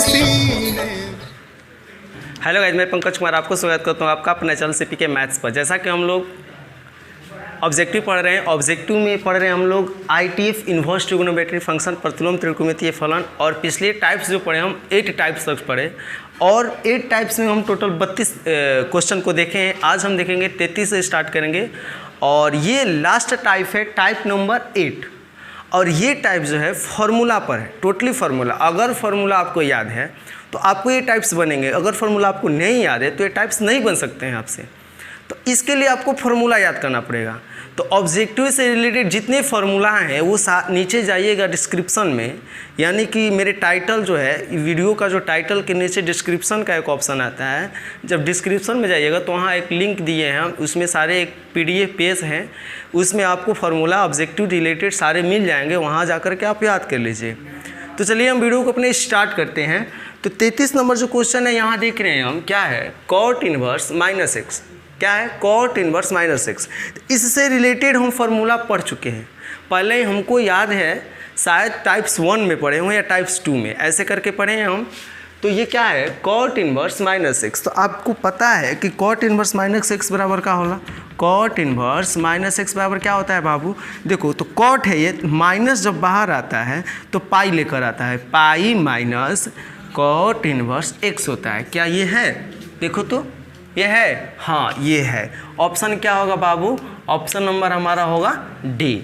सीने। Hello guys, मैं पंकज कुमार आपको स्वागत करता हूँ आपका अपने चैनल CPK मैथ्स पर। जैसा कि हम लोग ऑब्जेक्टिव पढ़ रहे हैं, ऑब्जेक्टिव में पढ़ रहे हैं हम लोग ITF इन्वर्स ट्रिग्नोमेट्री फंक्शन, प्रतिलोम त्रिकोणमितीय फलन, और पिछले टाइप्स जो पढ़े हम 8 टाइप्स तक पढ़े, और 8 टाइप्स में हम टोटल 32 क्वेश्चन को देखे हैं। आज हम देखेंगे 33 से स्टार्ट करेंगे, और ये लास्ट टाइप है, टाइप नंबर 8। और ये टाइप जो है फॉर्मूला पर है, टोटली फार्मूला। अगर फार्मूला आपको याद है तो आपको ये टाइप्स बनेंगे, अगर फार्मूला आपको नहीं याद है तो ये टाइप्स नहीं बन सकते हैं आपसे। तो इसके लिए आपको फार्मूला याद करना पड़ेगा। तो ऑब्जेक्टिव से रिलेटेड जितने फार्मूला हैं वो नीचे जाइएगा डिस्क्रिप्शन में, यानी कि मेरे टाइटल जो है वीडियो का, जो टाइटल के नीचे डिस्क्रिप्शन का एक ऑप्शन आता है। जब डिस्क्रिप्शन में जाइएगा तो वहाँ एक लिंक दिए हैं हम, उसमें सारे एक PDF पेज हैं, उसमें आपको फार्मूला ऑब्जेक्टिव रिलेटेड सारे मिल जाएंगे, वहाँ जा कर के आप याद कर लीजिए। तो चलिए हम वीडियो को अपने स्टार्ट करते हैं। तो 33 नंबर जो क्वेश्चन है यहाँ देख रहे हैं हम, क्या है, cot इनवर्स माइनस एक्स। क्या है, cot इनवर्स माइनस एक्स। इससे रिलेटेड हम फार्मूला पढ़ चुके हैं पहले ही, हमको याद है, शायद टाइप्स 1 में पढ़े हुए या टाइप्स 2 में, ऐसे करके पढ़े हैं हम। तो ये क्या है, cot इनवर्स माइनस एक्स। तो आपको पता है कि cot इनवर्स माइनस एक्स बराबर क्या होला, cot इनवर्स माइनस एक्स बराबर क्या होता है बाबू, देखो तो cot है ये, माइनस जब बाहर आता है तो पाई लेकर आता है, pi minus cot inverse x होता है। क्या ये है, देखो तो ये है, हाँ ये है। ऑप्शन क्या होगा बाबू, ऑप्शन नंबर हमारा होगा डी।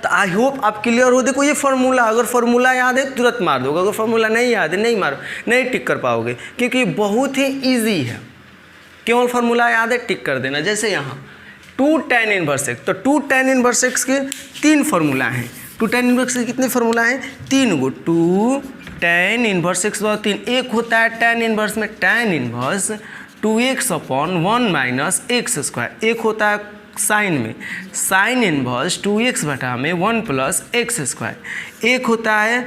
तो आई होप आप क्लियर हो। देखो ये फार्मूला, अगर फार्मूला याद है तुरंत मार दोगे, अगर फार्मूला नहीं याद है नहीं मारो, नहीं टिक कर पाओगे, क्योंकि बहुत ही ईजी है। केवल फार्मूला याद है टिक कर देना। जैसे यहाँ 2 tan इनवर्स एक्स, तो 2 tan इनवर्स एक्स के 3 फार्मूला हैं। 2 tan इनवर्स के कितने फार्मूला हैं, 3 गो। 2 tan इनवर्स एक्स 3, एक होता है tan इनवर्स में tan inverse 2x upon 1 minus x square, एक होता है साइन में साइन इनवर्स 2x बटा में 1 प्लस एक्स स्क्वायर, एक होता है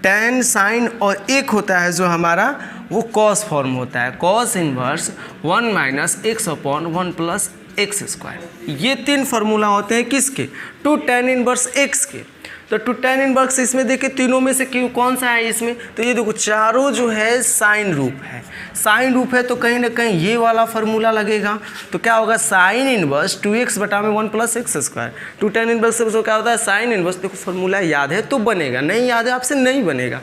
tan साइन, और एक होता है जो हमारा वो cos फॉर्म होता है, cos inverse 1 minus x upon 1 plus x square. ये 3 फार्मूला होते हैं किसके, 2 tan इनवर्स एक्स के। तो 2 tan इनवर्स इसमें देखिए तीनों में से क्यों कौन सा है इसमें, तो ये देखो चारों जो है साइन रूप है, साइन रूप है, तो कहीं ना कहीं ये वाला फार्मूला लगेगा। तो क्या होगा, साइन इनवर्स 2x बटा में 1 plus x square. 2 tan inverse से क्या होता है, साइन इनवर्स, देखो फार्मूला याद है तो बनेगा, नहीं याद है आपसे नहीं बनेगा।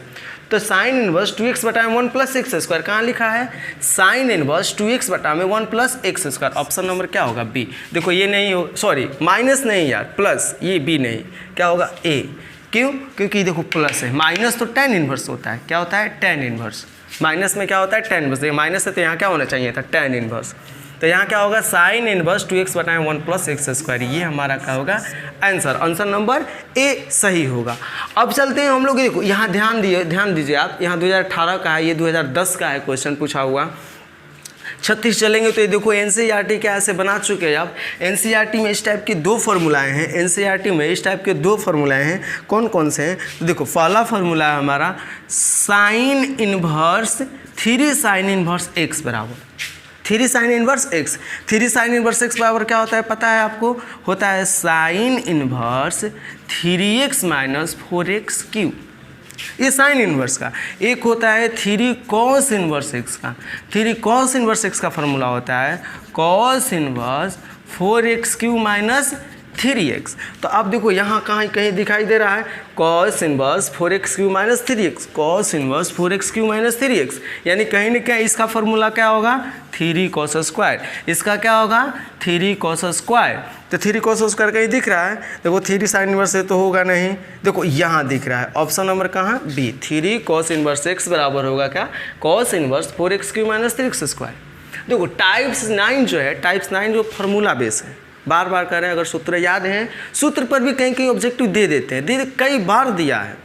तो साइन इनवर्स 2x बटा में 1 प्लस एक्स स्क्वायर कहाँ लिखा है, साइन इनवर्स 2x बटा में 1 plus x square. Option number क्या होगा, बी। देखो ये नहीं हो, सॉरी माइनस नहीं यार, प्लस, ये बी नहीं, क्या होगा ए। क्यों, क्योंकि देखो प्लस है, माइनस तो tan इनवर्स होता है, क्या होता है tan इनवर्स, माइनस में क्या होता है tan इनवर्स, माइनस है तो यहाँ क्या होना चाहिए था tan इनवर्स। तो यहाँ क्या होगा, साइन इनवर्स 2x बटा 1 प्लस एक्स स्क्वायर, ये हमारा क्या होगा आंसर। आंसर नंबर ए सही होगा। अब चलते हैं हम लोग, देखो यहाँ ध्यान दीजिए आप, यहाँ 2018 का है, ये 2010 का है क्वेश्चन पूछा हुआ। 36 चलेंगे तो ये देखो NCERT क्या ऐसे बना चुके हैं आप। NCERT में इस टाइप की 2 फार्मूलाएँ हैं, NCERT में इस टाइप के 2 फार्मूलाएँ हैं। कौन कौन से हैं, तो देखो पहला फार्मूला है हमारा sine inverse 3 sine inverse x बराबर 3 sine inverse x. 3 sine inverse x बराबर क्या होता है पता है आपको, होता है sine inverse 3x minus 4x cube, ये साइन इनवर्स का। एक होता है 3 cos इनवर्स एक्स का, 3 cos इनवर्स एक्स का फार्मूला होता है cos inverse 4x cube minus 3x। तो अब देखो यहाँ कहीं दिखाई दे रहा है cos inverse 4x cube minus 3x, cos inverse 4x cube minus 3x, यानी कहीं ना कहीं इसका फार्मूला क्या होगा 3 cos स्क्वायर, इसका क्या होगा 3 cos स्क्वायर। तो 3 cos स्क्वायर कहीं दिख रहा है, देखो 3 साइन इनवर्स से तो होगा नहीं, देखो यहाँ दिख रहा है, ऑप्शन नंबर कहाँ बी, 3 cos इनवर्स x बराबर होगा क्या, cos inverse 4x cube minus 3x square. देखो टाइप्स 9 जो है, टाइप्स 9 जो फार्मूला बेस है, बार बार करें, अगर सूत्र याद हैं, सूत्र पर भी कहीं ऑब्जेक्टिव दे देते हैं, कई बार दिया है।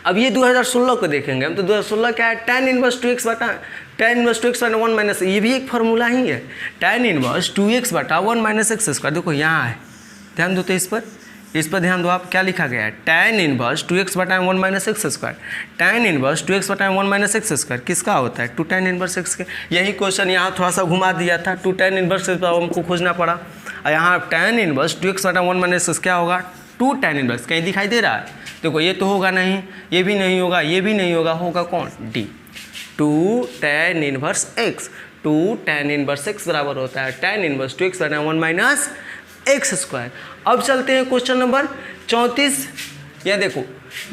अब ये 2016 को देखेंगे हम, तो 2016 क्या है, tan इनवर्स 2x बटा 1 माइनस, ये भी एक फार्मूला ही है, tan इनवर्स 2x बटा 1 माइनस एक्स स्क्वायर। देखो यहाँ है, ध्यान दो तो इस पर ध्यान दो आप, क्या लिखा गया है, tan इनवर्स 2x बटा 1 minus x square. tan inverse 2x बटा 1 माइनस एक्स स्क्वायर किसका होता है, 2 tan इनवर्स एक्स के। यही क्वेश्चन यहाँ थोड़ा सा घुमा दिया था, 2 tan इनवर्स एक्स हमको खोजना पड़ा, और यहाँ tan इनवर्स 2x बटा 1 माइनस एक्स क्या होगा, 2 tan इनवर्स, कहीं दिखाई दे रहा है देखो ये तो होगा नहीं, ये भी नहीं होगा, ये भी नहीं होगा, होगा कौन? D. 2 tan inverse x, 2 tan inverse x बराबर होता है tan इनवर्स 2x बना 1 माइनस एक्स स्क्वायर। अब चलते हैं क्वेश्चन नंबर 34। ये देखो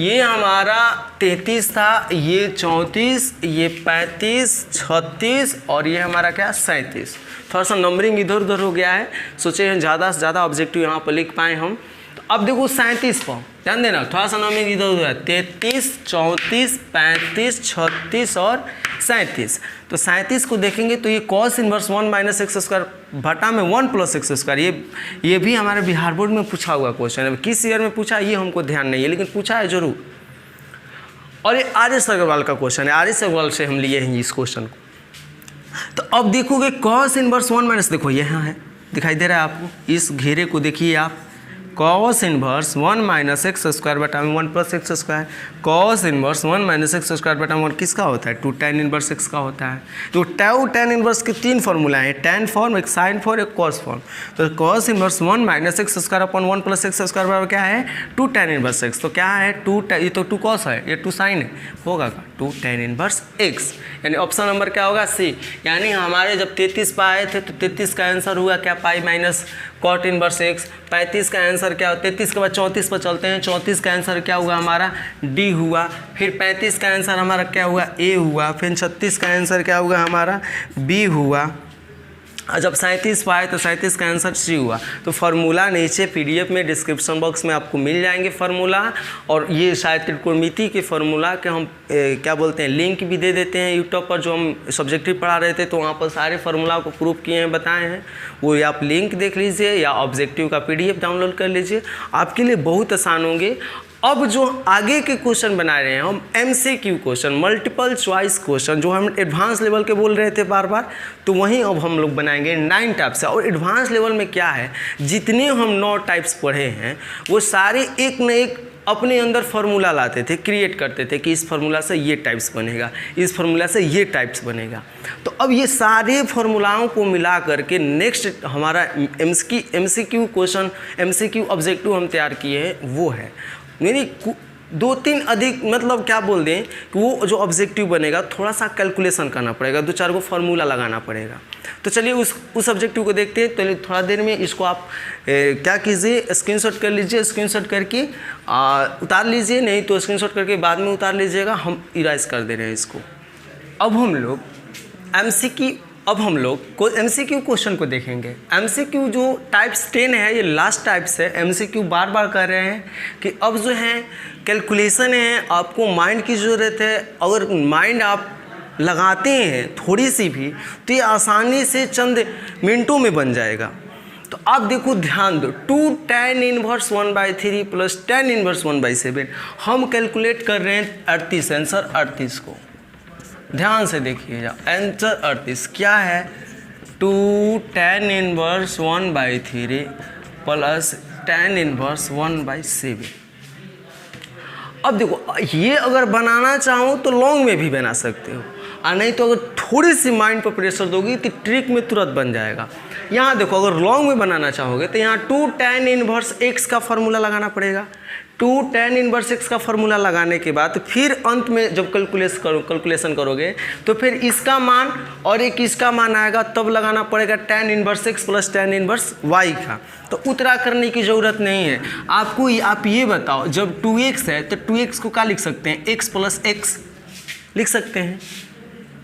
ये हमारा 33 था, ये 34, ये 35, 36 और ये हमारा क्या 37। थोड़ा सा नंबरिंग इधर उधर हो गया है, सोचे हैं ज़्यादा से ज़्यादा ऑब्जेक्टिव यहाँ पर लिख पाएँ हम। तो अब देखो 37 पर ध्यान देना, थोड़ा सा नंबरिंग इधर उधर है, 33, 34, 35, 36 और 37। तो 37 को देखेंगे तो ये cos inverse 1 minus x square बटा में 1 प्लस एक्स स्क्वायर, ये भी हमारे बिहार बोर्ड में पूछा हुआ क्वेश्चन है। किस ईयर में पूछा ये हमको ध्यान नहीं है, लेकिन पूछा है जरूर। और ये आर.एस. अग्रवाल का क्वेश्चन है, आर.एस. अग्रवाल से हम लिए हैं इस क्वेश्चन को। तो अब देखोगे cos इनवर्स 1 माइनस, देखो यहाँ है, दिखाई दे रहा है आपको, इस घेरे को देखिए आप, cos inverse 1 minus x square बटा में 1 plus x square. cos inverse 1 minus x square बटा में 1 किसका होता है? 2 tan इनवर्स एक्स का होता है। तो टाउ tan इनवर्स के 3 फॉर्मूला हैं, tan फॉर्म, एक साइन फॉर्म, एक cos फॉर्म। तो cos inverse 1 minus x square upon 1 plus x square बराबर क्या है? 2 tan इनवर्स एक्स। तो क्या है? ये तो 2 cos है, ये 2 साइन है, होगा का 2 tan इनवर्स एक्स। यानी ऑप्शन नंबर क्या होगा? सी। यानी हमारे जब 33 पर आए थे तो 33 का आंसर हुआ क्या? Pi minus cot inverse x. 35 का आंसर क्या? 33 के बाद 34 पर चलते हैं, 34 का आंसर क्या हुआ हमारा? डी हुआ। फिर 35 का आंसर हमारा क्या हुआ? ए हुआ। फिर 36 का आंसर क्या हुआ हमारा? बी हुआ। और जब 37 पाए तो 37 का आंसर सी हुआ। तो फार्मूला नीचे पीडीएफ में डिस्क्रिप्शन बॉक्स में आपको मिल जाएंगे फार्मूला, और ये शायद त्रिकोणमिति के फार्मूला के हम क्या बोलते हैं लिंक भी दे देते हैं यूट्यूब पर, जो हम सब्जेक्टिव पढ़ा रहे थे तो वहाँ पर सारे फार्मूला को प्रूफ किए हैं, बताए हैं, वो या आप लिंक देख लीजिए या ऑब्जेक्टिव का पीडीएफ डाउनलोड कर लीजिए, आपके लिए बहुत आसान होंगे। अब जो आगे के क्वेश्चन बना रहे हैं हम MCQ question, multiple choice question, जो हम एडवांस लेवल के बोल रहे थे बार बार, तो वहीं अब हम लोग बनाएंगे 9 टाइप से। और एडवांस लेवल में क्या है, जितने हम 9 टाइप्स पढ़े हैं वो सारे एक न एक अपने अंदर फार्मूला लाते थे, क्रिएट करते थे कि इस फार्मूला से ये टाइप्स बनेगा, इस फार्मूला से ये टाइप्स बनेगा। तो अब ये सारे फार्मूलाओं को मिला करके नेक्स्ट हमारा एमसीक्यू क्वेश्चन, एमसीक्यू ऑब्जेक्टिव हम तैयार किए हैं, वो है मेरी 2-3 अधिक, मतलब क्या बोल दें कि वो जो ऑब्जेक्टिव बनेगा थोड़ा सा कैलकुलेशन करना पड़ेगा, 2-4 को फार्मूला लगाना पड़ेगा। तो चलिए उस ऑब्जेक्टिव को देखते हैं। तो थोड़ा देर में इसको आप क्या कीजिए, स्क्रीनशॉट कर लीजिए, स्क्रीनशॉट करके उतार लीजिए, नहीं तो स्क्रीनशॉट करके बाद में उतार लीजिएगा, हम इराइज कर दे रहे हैं इसको। अब हम लोग एमसीक्यू क्वेश्चन को देखेंगे। एमसीक्यू जो टाइप्स 10 है, ये लास्ट टाइप्स है। एमसीक्यू बार बार कर रहे हैं कि अब जो है कैलकुलेशन है, आपको माइंड की ज़रूरत है। अगर माइंड आप लगाते हैं थोड़ी सी भी तो ये आसानी से चंद मिनटों में बन जाएगा। तो आप देखो, ध्यान दो, 2 tan inverse 1/3 plus tan inverse 1/7 हम कैलकुलेट कर रहे हैं 38, आंसर 38 को ध्यान से देखिएगा। आंसर 38 क्या है? 2 tan inverse 1/3 plus tan inverse 1/7। अब देखो, ये अगर बनाना चाहो तो लॉन्ग में भी बना सकते हो, और नहीं तो अगर थोड़ी सी माइंड पर प्रेशर दोगी तो ट्रिक में तुरंत बन जाएगा। यहाँ देखो, अगर लॉन्ग में बनाना चाहोगे तो यहाँ 2 tan इनवर्स x का फार्मूला लगाना पड़ेगा। 2 tan इनवर्स x का फार्मूला लगाने के बाद फिर अंत में जब कैलकुलेशन करोगे तो फिर इसका मान और एक इसका मान आएगा, तब लगाना पड़ेगा tan inverse x plus tan inverse y का। तो उतरा करने की ज़रूरत नहीं है आपको। आप ये बताओ, जब 2x है तो 2x को क्या लिख सकते हैं? x प्लस x लिख सकते हैं।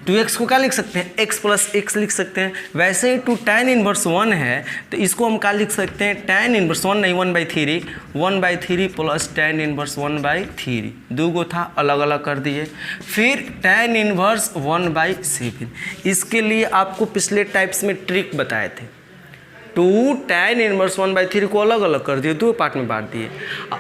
2x को क्या लिख सकते हैं? x प्लस x लिख सकते हैं। वैसे ही 2 tan इनवर्स 1 है तो इसको हम क्या लिख सकते हैं? tan इनवर्स 1 नहीं, 1/3 प्लस tan इनवर्स 1/3, 2 गो था, अलग अलग कर दिए। फिर tan इनवर्स 1/7। इसके लिए आपको पिछले टाइप्स में ट्रिक बताए थे। 2 tan इनवर्स 1/3 को अलग अलग कर दिए, 2 पार्ट में बांट दिए।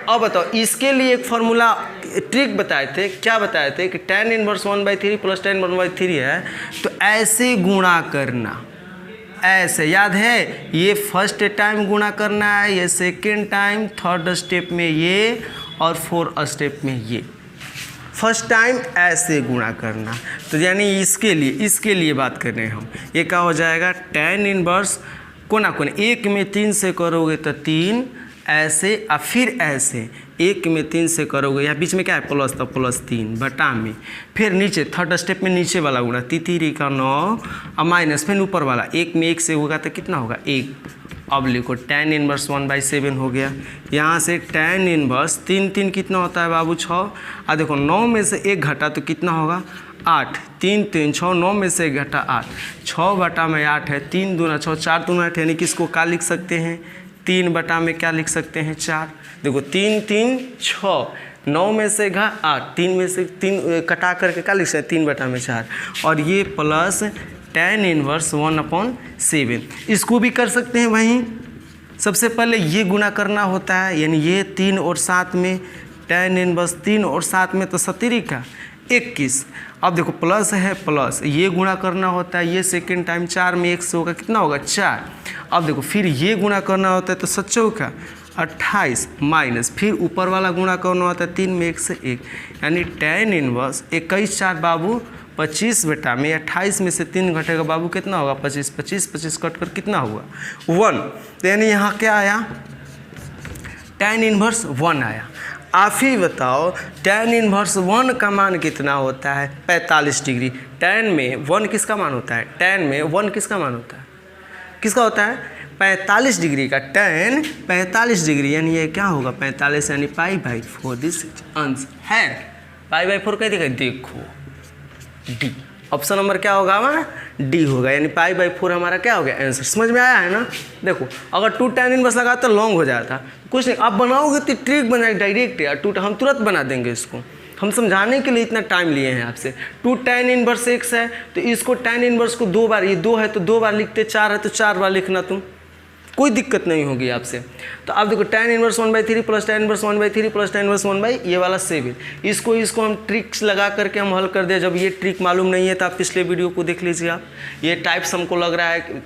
अब बताओ, इसके लिए एक फार्मूला ट्रिक बताए थे। क्या बताए थे कि tan इनवर्स 1/3 प्लस tan 1/3 है तो ऐसे गुणा करना, ऐसे याद है, ये फर्स्ट टाइम गुणा करना है, ये सेकेंड टाइम, थर्ड स्टेप में ये, और फोर्थ स्टेप में ये। फर्स्ट टाइम ऐसे गुणा करना, तो यानी इसके लिए बात कर रहे हैं हम। ये क्या हो जाएगा? tan इनवर्स कोना 1 में 3 से करोगे तो 3, ऐसे और फिर ऐसे, 1 में 3 से करोगे, या बीच में क्या है प्लस, तो +3 बटा में, फिर नीचे थर्ड स्टेप में नीचे वाला गुणा, 3 का 9 और माइनस, फिर ऊपर वाला 1 में 1 से होगा तो कितना होगा 1। अब लिखो tan इनवर्स 1/7 हो गया। यहाँ से tan इनवर्स 3 कितना होता है बाबू 6, और देखो 9 में से 1 घटा तो कितना होगा 8, 3 3 6, 9 में से 1 घटा 8, 6 बटा में 8 है, 3 दूना 6, 4 दूना 8, यानी कि इसको क्या लिख सकते हैं 3 बटा में क्या लिख सकते हैं 4। देखो 3 3 6, 9 में से 8, 3 में से 3 कटा करके क्या लिख सकते हैं 3 बटा में 4, और ये प्लस tan इनवर्स 1/7। इसको भी कर सकते हैं वहीं, सबसे पहले ये गुना करना होता है, यानी ये 3 और 7 में, tan इनवर्स 3 और 7 में तो 17 का 21। अब देखो प्लस है प्लस, ये गुणा करना होता है, ये सेकेंड टाइम 4 में 1 से होगा कितना होगा 4। अब देखो फिर ये गुणा करना होता है तो 7 का 28 माइनस, फिर ऊपर वाला गुणा करना होता है 3 में 1 से 1, यानी tan इनवर्स 21 4 बाबू 25 बटा में 28 में से 3 घटेगा बाबू कितना होगा 25, 25 कट कर कितना हुआ 1। तो यानी यहाँ क्या आया tan इनवर्स 1 आया। आप ही बताओ tan इनवर्स 1 का मान कितना होता है 45 डिग्री। tan में 1 किसका मान होता है, tan में 1 किसका मान होता है, किसका होता है 45 डिग्री का tan 45 डिग्री, यानी ये क्या होगा 45 यानी π/4। दिस आंसर है π/4 कह देगा, देखो डी ऑप्शन नंबर क्या होगा हमारा डी होगा, यानी π/4 हमारा क्या हो गया आंसर। समझ में आया है ना। देखो अगर 2 tan इनवर्स लगा तो लॉन्ग हो जाता, कुछ नहीं, आप बनाओगे तो ट्रिक बना डायरेक्ट यार, 2 हम तुरंत बना देंगे इसको, हम समझाने के लिए इतना टाइम लिए हैं आपसे। 2 tan इनवर्स x है तो इसको tan इनवर्स को 2 बार, ये 2 है तो 2 बार लिखते, 4 है तो 4 बार लिखना, तुम कोई दिक्कत नहीं होगी आपसे। तो आप देखो tan inverse 1/3 plus tan inverse 1/3 plus tan inverse 1/, ये वाला 7, इसको हम ट्रिक्स लगा करके हम हल कर दिया। जब ये ट्रिक मालूम नहीं है तो आप पिछले वीडियो को देख लीजिए, आप ये टाइप्स हमको लग रहा है,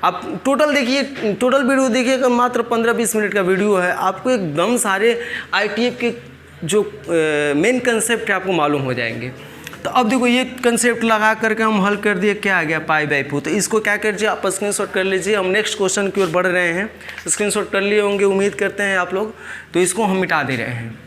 आप टोटल देखिए, टोटल वीडियो देखिएगा, मात्र 15-20 मिनट का वीडियो है, आपको एकदम सारे ITF के जो मेन कंसेप्ट है आपको मालूम हो जाएंगे। तो अब देखो ये कंसेप्ट लगा करके हम हल कर दिए, क्या आ गया π/4। तो इसको क्या कीजिए आप स्क्रीनशॉट कर लीजिए, हम नेक्स्ट क्वेश्चन की ओर बढ़ रहे हैं। स्क्रीनशॉट कर लिए होंगे उम्मीद करते हैं आप लोग, तो इसको हम मिटा दे रहे हैं।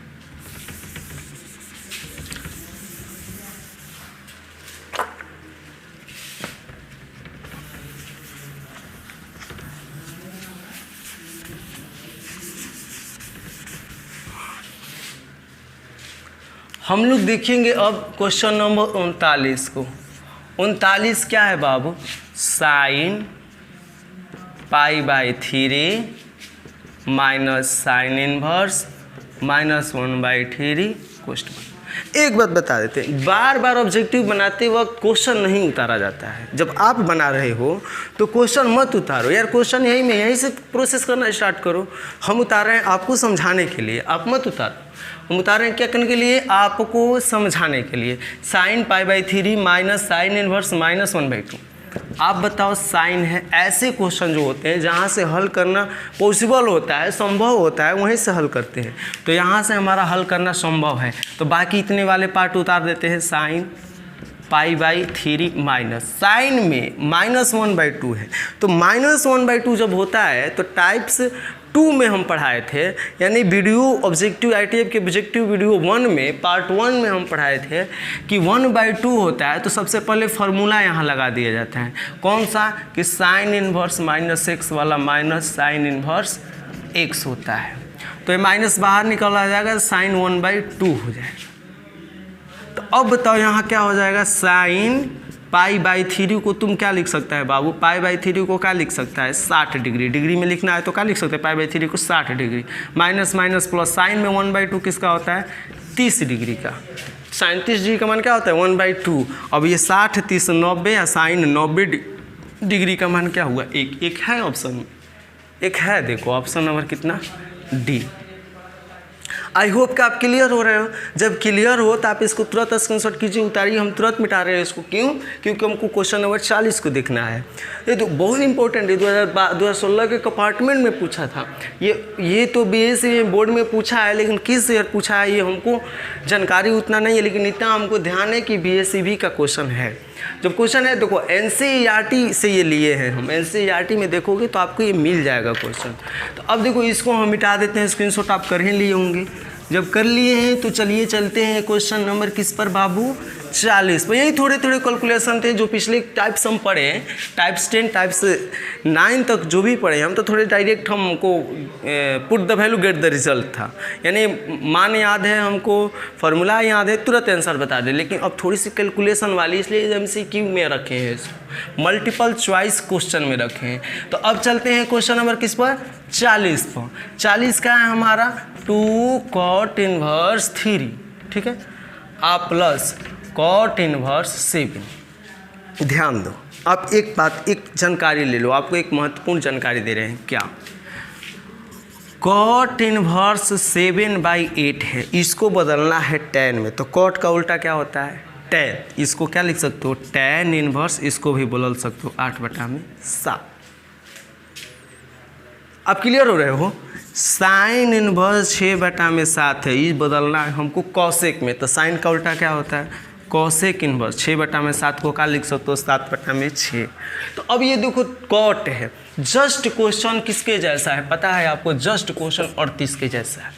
हम लोग देखेंगे अब क्वेश्चन नंबर 39 को। 39 क्या है बाबू, sin π/3 minus sine inverse -1/3 question. एक बात बता देते हैं, बार बार ऑब्जेक्टिव बनाते वक्त क्वेश्चन नहीं उतारा जाता है। जब आप बना रहे हो तो क्वेश्चन मत उतारो यार, क्वेश्चन यहीं से प्रोसेस करना स्टार्ट करो। हम उतार रहे हैं आपको समझाने के लिए, आप मत उतारो। हम उतार रहे हैं क्या करने के लिए, आपको समझाने के लिए। sin π/3 minus sine inverse -1/2। आप बताओ साइन है, ऐसे क्वेश्चन जो होते हैं जहाँ से हल करना पॉसिबल होता है, संभव होता है, वहीं से हल करते हैं। तो यहाँ से हमारा हल करना संभव है, तो बाकी इतने वाले पार्ट उतार देते हैं। sin π/3 माइनस साइन में -1/2 है, तो -1/2 जब होता है तो टाइप्स 2 में हम पढ़ाए थे, यानी वीडियो ऑब्जेक्टिव ITF के ऑब्जेक्टिव वीडियो 1 में पार्ट 1 में हम पढ़ाए थे कि 1/2 होता है। तो सबसे पहले फार्मूला यहाँ लगा दिया जाता है, कौन सा, कि साइन इनवर्स -x वाला माइनस साइन इनवर्स x होता है। तो ये माइनस बाहर निकला जाएगा, sin 1/2 हो जाएगा। तो अब बताओ यहाँ क्या हो जाएगा, sin π/3 को तुम क्या लिख सकता है बाबू, π/3 को क्या लिख सकता है 60 डिग्री, डिग्री में लिखना है तो क्या लिख सकते हैं π/3 को 60 degree, minus minus plus, sine में 1/2 किसका होता है 30 डिग्री का, साइन 30 डिग्री का मान क्या होता है 1/2। अब ये 60 30 90 या साइन 90 डिग्री का मान क्या हुआ, एक है ऑप्शन में, एक है। देखो ऑप्शन नंबर कितना, डी। आई होप कि आप क्लियर हो रहे हो। जब क्लियर हो तो आप इसको तुरंत स्क्रीनशॉट कीजिए, उतारिए, हम तुरंत मिटा रहे हैं इसको। क्यों, क्योंकि हमको क्वेश्चन नंबर 40 को देखना है। ये तो बहुत इंपॉर्टेंट है, 2016 के कंपार्टमेंट में पूछा था ये तो BSc बोर्ड में पूछा है, लेकिन किस ईयर पूछा है ये हमको जानकारी उतना नहीं है, लेकिन इतना हमको ध्यान है कि BSc का क्वेश्चन है। जब क्वेश्चन है देखो NCERT से ये लिए हैं हम, NCERT में देखोगे तो आपको ये मिल जाएगा क्वेश्चन। तो अब देखो इसको हम मिटा देते हैं, स्क्रीनशॉट आप कर ही लिए होंगे। जब कर लिए हैं तो चलिए चलते हैं क्वेश्चन नंबर किस पर बाबू, 40 पर। यही थोड़े थोड़े कैलकुलेशन थे जो पिछले टाइप्स हम पढ़े हैं, टाइप्स 10 टाइप्स 9 तक जो भी पढ़े हम, तो थोड़े डायरेक्ट हमको put the value get the result था, यानी मान याद है हमको, फार्मूला याद है, तुरंत आंसर बता दे। लेकिन अब थोड़ी सी कैलकुलेशन वाली, इसलिए MCQ में रखे हैं इसको, मल्टीपल चॉइस क्वेश्चन में रखे हैं। तो अब चलते हैं क्वेश्चन नंबर किस पर, 40 पर। 40 का है हमारा 2 cot इनवर्स 3, ठीक है, आप प्लस cot इनवर्स 7। ध्यान दो, आप एक बात, एक जानकारी ले लो, आपको एक महत्वपूर्ण जानकारी दे रहे हैं। क्या cot इनवर्स 7/8 है, इसको बदलना है tan में। तो cot का उल्टा क्या होता है, tan। इसको क्या लिख सकते हो, tan इनवर्स, इसको भी बदल सकते हो 8/7। आप क्लियर हो रहे हो। साइन इनवर्स 6/7 है, ये बदलना है हमको कॉसेक में। तो साइन का उल्टा क्या होता है, कॉसेक इनवर्स। 6/7 को क्या लिख सकते हो, 7/6। तो अब ये देखो कॉट है, जस्ट क्वेश्चन किसके जैसा है पता है आपको, जस्ट क्वेश्चन 38 के जैसा है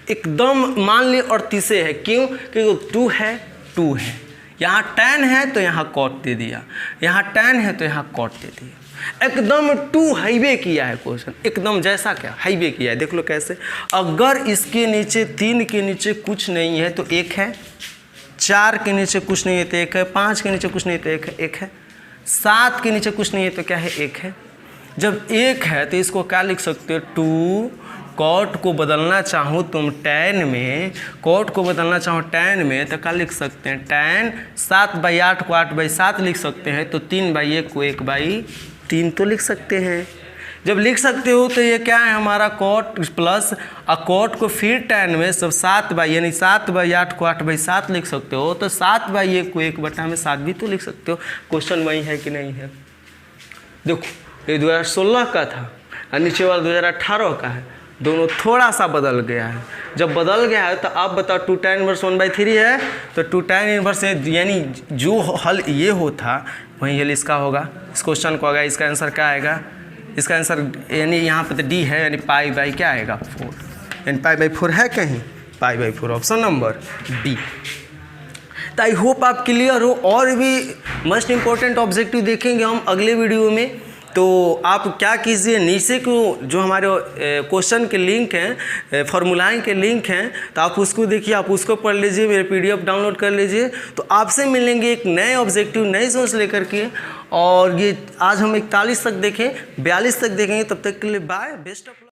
एकदम। मान ली 38 है, क्यों, क्योंकि 2 है, 2 है, यहाँ tan है तो यहाँ कॉट दे दिया, यहाँ tan है तो यहाँ कॉट दे दिया। एकदम 2 हाईवे किया है क्वेश्चन, एकदम जैसा क्या हाईवे किया है। देख लो कैसे, अगर इसके नीचे 3 के नीचे कुछ नहीं है तो 1 है, 4 के नीचे कुछ नहीं है तो 1 है, 5 के नीचे कुछ नहीं है तो 1 है, 7 के नीचे कुछ नहीं है तो क्या है, 1 है। जब 1 है तो इसको क्या लिख सकते हो, 2 कॉट को बदलना चाहो तुम tan में, कॉट को बदलना चाहो tan में तो क्या लिख सकते हैं, tan 7/8 को 8/7 लिख सकते हैं, तो 3/1 को 1/3 तो लिख सकते हैं। जब लिख सकते हो तो ये क्या है हमारा कॉट प्लस कॉट को फिर tan में सब 7 यानी 7/8 को 8/7 लिख सकते हो, तो 7/1 को 1/7 भी तो लिख सकते हो। क्वेश्चन वही है कि नहीं है। देखो ये 2016 का था और नीचे वाला 2018 का है, दोनों थोड़ा सा बदल गया है। जब बदल गया है तो आप बताओ 2 tan इनवर्स 1/3 है, तो 2 tan इनवर्स यानी जो हल ये होता वही हल इसका होगा, इस क्वेश्चन को होगा। इसका आंसर क्या आएगा, इसका आंसर यानी यहाँ पे तो डी है, यानी पाई क्या आएगा 4, यानी पाई/4 है कहीं, पाई/4 ऑप्शन नंबर बी। तो आई होप आप क्लियर हो। और भी मोस्ट इम्पोर्टेंट ऑब्जेक्टिव देखेंगे हम अगले वीडियो में। तो आप क्या कीजिए, नीचे को जो हमारे क्वेश्चन के लिंक हैं, फार्मूलाएँ के लिंक हैं, तो आप उसको देखिए, आप उसको पढ़ लीजिए, मेरे PDF डाउनलोड कर लीजिए। तो आपसे मिलेंगे एक नए ऑब्जेक्टिव, नई सोच लेकर के। और ये आज हम 41 तक देखें, 42 तक देखेंगे। तब तक के लिए बाय, बेस्ट ऑफ लक।